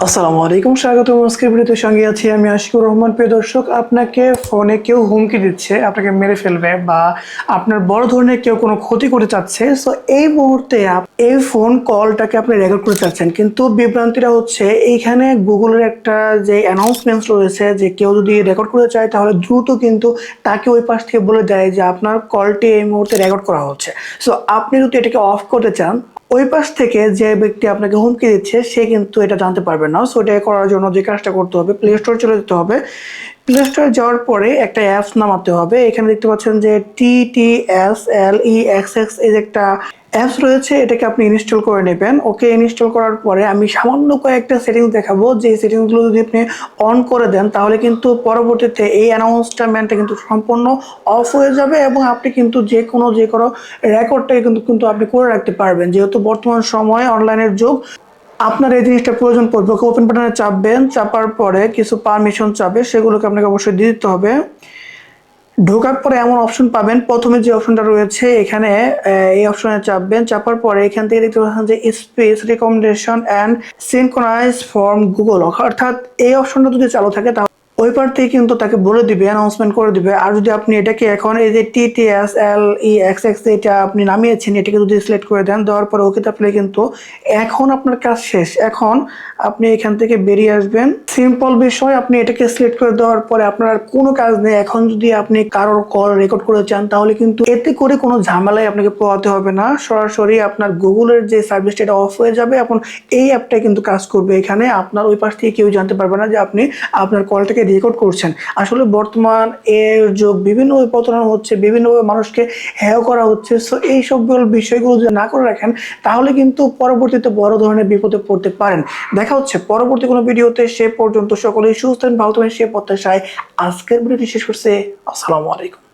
আসসালামু আলাইকুম, স্বাগতম। আজকের ভিডিওতে সঙ্গে আছি আমি আশিকুর রহমান। প্রিয় দর্শক, আপনাকে ফোনে কেউ হুমকি দিচ্ছে, আপনাকে মেরে ফেলবে বা আপনার বড় ধরনের কেউ কোনো ক্ষতি করতে চাচ্ছে। সো এই মুহূর্তে এই ফোন কলটাকে আপনি রেকর্ড করতে চাচ্ছেন, কিন্তু বিভ্রান্তিটা হচ্ছে এইখানে গুগলের একটা যে অ্যানাউন্সমেন্ট রয়েছে যে কেউ যদি রেকর্ড করতে চায় তাহলে দ্রুত কিন্তু তাকে ওই পাশ থেকে বলে দেয় যে আপনার কলটি এই মুহূর্তে রেকর্ড করা হচ্ছে। সো আপনি যদি এটাকে অফ করতে চান, ওই পাশ থেকে যে ব্যক্তি আপনাকে হুমকি দিচ্ছে সে কিন্তু এটা জানতে পারবে না। সো এটা করার জন্য যে কাজটা করতে হবে, প্লে স্টোরে চলে যেতে হবে। প্লে স্টোরে যাওয়ার পরে একটা অ্যাপস নামাতে হবে। এখানে দেখতে পাচ্ছেন যে TTSLEXX এই যে একটা অ্যাপস রয়েছে, এটাকে আপনি ইনস্টল করে নেবেন। ওকে, ইনস্টল করার পরে আমি সামান্য কয়েকটা সেটিংস দেখাবো, যে সেটিংসগুলো যদি আপনি অন করে দেন তাহলে কিন্তু পরবর্তীতে এই অ্যানাউন্সমেন্টটা কিন্তু সম্পূর্ণ অফ হয়ে যাবে এবং আপনি কিন্তু যে কোনো রেকর্ডটাকে কিন্তু আপনি করে রাখতে পারবেন। যেহেতু বর্তমান সময়ে অনলাইনের যুগ, আপনার এই জিনিসটা প্রয়োজন পড়বে। ওপেন বাটনে চাপবেন, চাপার পরে কিছু পারমিশন চাবে, সেগুলোকে আপনাকে অবশ্যই দিয়ে দিতে হবে। ঢোকার পরে এমন অপশন পাবেন, প্রথমে যে অপশনটা রয়েছে এখানে এই অপশনে চাপবেন। চাপার পরে এখান থেকে দেখতে পাচ্ছেন যে space recommendation and synchronise from Google, অর্থাৎ এই অপশনটা যদি চালু থাকে তাহলে ওই পার থেকে কিন্তু তাকে বলে দিবে, অ্যানাউন্সমেন্ট করে দিবে। আর যদি আপনি এটাকে এখন এই যে TTSLEXX এটা আপনি নামিয়েছেন, এটাকে যদি সিলেক্ট করে দেন, দেওয়ার পরে ওকে তাহলে কিন্তু এখন আপনার কাজ শেষ। এখন আপনি এখান থেকে বেরিয়ে আসবেন। সিম্পল বিষয়, আপনি এটাকে সিলেক্ট করে দেওয়ার পরে আপনার আর কোনো কাজ নেই। এখন যদি আপনি কারোর কল রেকর্ড করে চান তাহলে কিন্তু এতে করে কোনো ঝামেলায় আপনাকে পোহাতে হবে না। সরাসরি আপনার গুগলের যে সার্ভিসটা এটা অফ হয়ে যাবে। এখন এই অ্যাপটা কিন্তু কাজ করবে। এখানে আপনার ওই পাশ থেকে কেউ জানতে পারবে না যে আপনি আপনার কলটাকে রেকর্ড করছেন। আসলে বর্তমান এর যুগ, বিভিন্ন প্রতারণা হচ্ছে, বিভিন্নভাবে মানুষকে হেয় করা হচ্ছে। সো এই সবগুলো বিষয়গুলো যদি না করে রাখেন তাহলে কিন্তু পরবর্তীতে বড় ধরনের বিপদে পড়তে পারেন। দেখা হচ্ছে পরবর্তী কোনো ভিডিওতে। সে পর্যন্ত সকলেই সুস্থ থাকবেন, ভালো থাকবেন সে প্রত্যাশায় আজকের ভিডিওটি শেষ করছে। আসসালামু আলাইকুম।